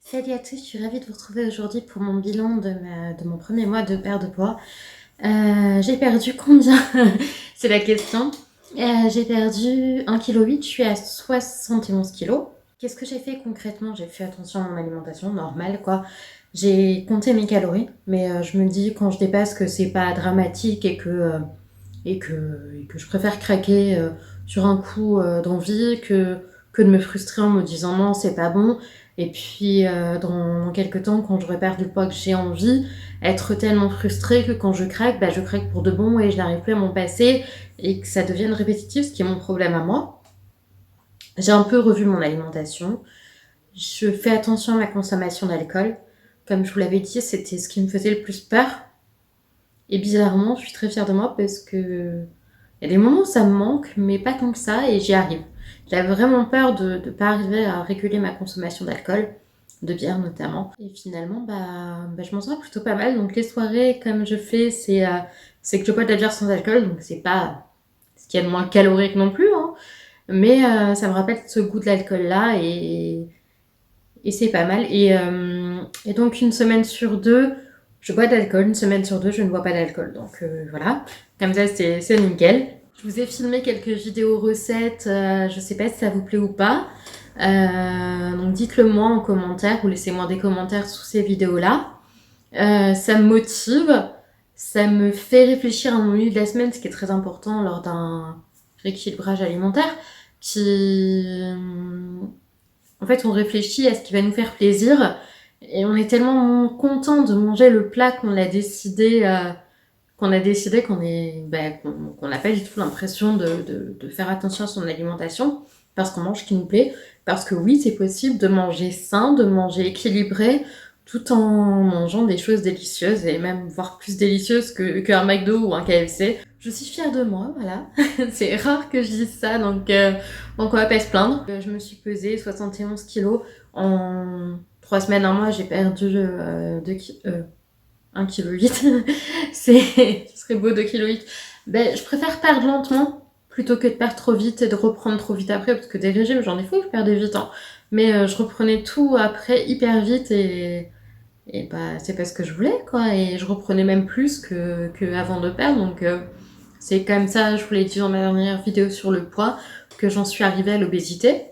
Salut à tous, je suis ravie de vous retrouver aujourd'hui pour mon bilan de mon premier mois de perte de poids. J'ai perdu combien? C'est la question. J'ai perdu 1,8 kg, je suis à 71 kilos. Qu'est-ce que j'ai fait concrètement? J'ai fait attention à mon alimentation, normale quoi. J'ai compté mes calories, mais je me dis quand je dépasse que c'est pas dramatique et que je préfère craquer sur un coup d'envie que de me frustrer en me disant non, c'est pas bon. Et puis dans quelques temps, quand j'aurai perdu le poids que j'ai envie, être tellement frustrée que quand je craque pour de bon et je n'arrive plus à m'en passer et que ça devienne répétitif, ce qui est mon problème à moi. J'ai un peu revu mon alimentation. Je fais attention à ma consommation d'alcool. Comme je vous l'avais dit, c'était ce qui me faisait le plus peur. Et bizarrement, je suis très fière de moi parce que il y a des moments où ça me manque, mais pas tant que ça, et j'y arrive. J'avais vraiment peur de ne pas arriver à réguler ma consommation d'alcool, de bière notamment. Et finalement, je m'en sors plutôt pas mal. Donc les soirées, comme je fais, c'est que je bois de la bière sans alcool, donc c'est pas ce qu'il y a de moins calorique non plus, hein. Mais ça me rappelle ce goût de l'alcool-là, et c'est pas mal. Et donc une semaine sur deux, je bois de l'alcool. Une semaine sur deux, je ne bois pas d'alcool. Donc voilà, comme ça c'est nickel. Je vous ai filmé quelques vidéos recettes, je sais pas si ça vous plaît ou pas. Donc dites-le moi en commentaire ou laissez-moi des commentaires sous ces vidéos-là. Ça me motive, ça me fait réfléchir à mon menu de la semaine, ce qui est très important lors d'un rééquilibrage alimentaire. En fait, on réfléchit à ce qui va nous faire plaisir et on est tellement content de manger le plat qu'on n'a pas du tout l'impression de faire attention à son alimentation parce qu'on mange ce qui nous plaît. Parce que oui, c'est possible de manger sain, de manger équilibré, tout en mangeant des choses délicieuses et même voire plus délicieuses qu'un McDo ou un KFC. Je suis fière de moi, voilà. C'est rare que je dise ça, donc on va pas se plaindre. Je me suis pesée 71 kilos en 3 semaines, un mois, j'ai perdu 1,8 kg. Ce serait beau 2,8 kg. Je préfère perdre lentement plutôt que de perdre trop vite et de reprendre trop vite après, parce que des régimes, j'en ai fait, je perdais vite, hein. Mais je reprenais tout après hyper vite et c'est pas ce que je voulais, quoi. Et je reprenais même plus que avant de perdre, donc c'est comme ça, je vous l'ai dit dans ma dernière vidéo sur le poids, que j'en suis arrivée à l'obésité.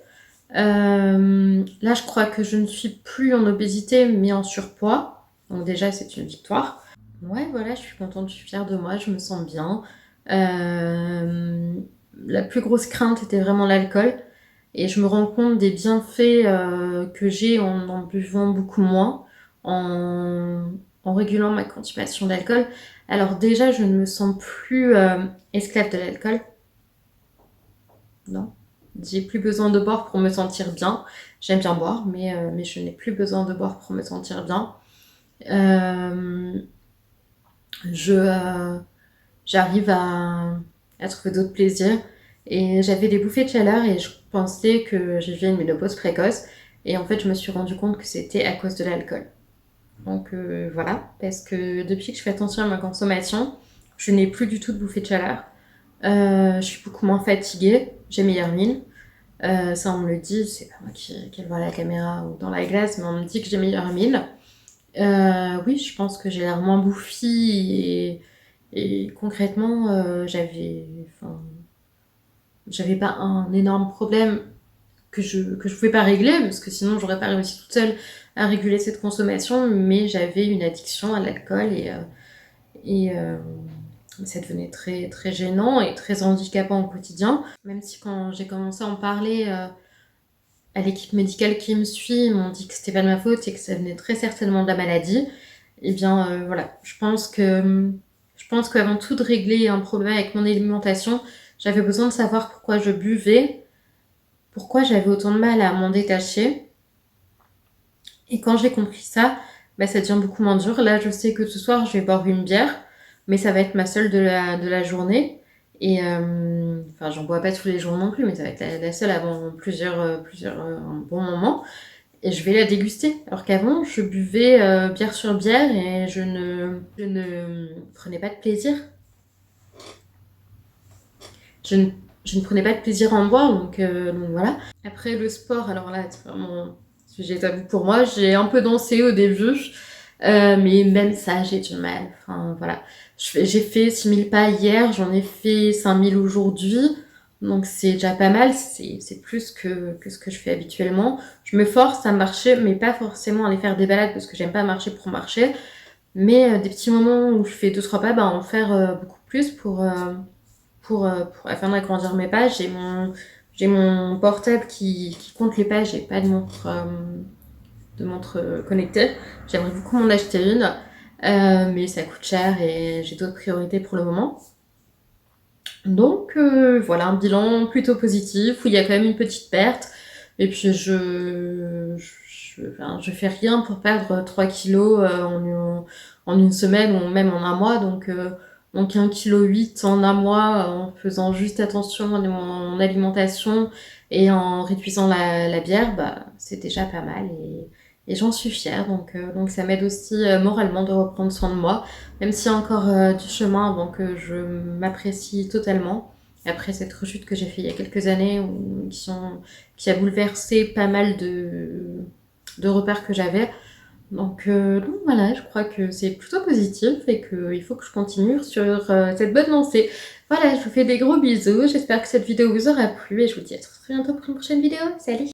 Là, je crois que je ne suis plus en obésité, mais en surpoids. Donc déjà, c'est une victoire. Ouais, voilà, je suis contente, je suis fière de moi, je me sens bien. La plus grosse crainte était vraiment l'alcool. Et je me rends compte des bienfaits que j'ai en buvant beaucoup moins, en, en régulant ma consommation d'alcool. Alors déjà, je ne me sens plus esclave de l'alcool. Non. J'ai plus besoin de boire pour me sentir bien. J'aime bien boire, mais je n'ai plus besoin de boire pour me sentir bien. Euh, je, euh, J'arrive à trouver d'autres plaisirs. Et j'avais des bouffées de chaleur et je pensais que j'ai une ménopause précoce. Et en fait, je me suis rendu compte que c'était à cause de l'alcool. Donc voilà, parce que depuis que je fais attention à ma consommation, je n'ai plus du tout de bouffées de chaleur. Je suis beaucoup moins fatiguée, j'ai meilleure mine. Ça, on me le dit, c'est pas moi qui le vois à la caméra ou dans la glace, mais on me dit que j'ai meilleure mine. Oui, je pense que j'ai l'air moins bouffie et concrètement, j'avais pas un énorme problème que je pouvais pas régler, parce que sinon j'aurais pas réussi toute seule à réguler cette consommation, mais j'avais une addiction à l'alcool et ça devenait très, très gênant et très handicapant au quotidien. Même si quand j'ai commencé à en parler à l'équipe médicale qui me suit, ils m'ont dit que c'était pas de ma faute et que ça venait très certainement de la maladie. Eh bien voilà, je pense qu'avant tout de régler un problème avec mon alimentation, j'avais besoin de savoir pourquoi je buvais, pourquoi j'avais autant de mal à m'en détacher. Et quand j'ai compris ça, ça devient beaucoup moins dur. Là, je sais que ce soir, je vais boire une bière, mais ça va être ma seule de la journée. Et j'en bois pas tous les jours non plus, mais ça va être la seule avant un bon moment. Et je vais la déguster. Alors qu'avant, je buvais bière sur bière et je ne prenais pas de plaisir. Je ne prenais pas de plaisir à en boire, donc voilà. Après le sport, alors là, c'est vraiment J'avoue, pour moi, j'ai un peu dansé au début, mais même ça, j'ai du mal. Enfin, voilà. J'ai fait 6000 pas hier, j'en ai fait 5000 aujourd'hui. Donc c'est déjà pas mal, c'est plus que ce que je fais habituellement. Je me force à marcher, mais pas forcément à aller faire des balades parce que j'aime pas marcher pour marcher. Mais des petits moments où je fais 2-3 pas, en faire beaucoup plus afin d'agrandir mes pages. J'ai mon portable qui compte les pages, j'ai pas de montre connectée. J'aimerais beaucoup m'en acheter une, mais ça coûte cher et j'ai d'autres priorités pour le moment. Donc voilà, un bilan plutôt positif où il y a quand même une petite perte. Et puis enfin, je fais rien pour perdre 3 kilos en une semaine ou même en un mois. Donc 1,8 kg en un mois en faisant juste attention à mon alimentation et en réduisant la bière, c'est déjà pas mal et j'en suis fière. Donc ça m'aide aussi moralement de reprendre soin de moi, même s'il y a encore du chemin avant que je m'apprécie totalement. Après cette rechute que j'ai fait il y a quelques années, qui a bouleversé pas mal de repères que j'avais. Donc voilà, je crois que c'est plutôt positif et qu'il faut que je continue sur cette bonne lancée. Voilà, je vous fais des gros bisous, j'espère que cette vidéo vous aura plu et je vous dis à très bientôt pour une prochaine vidéo. Salut!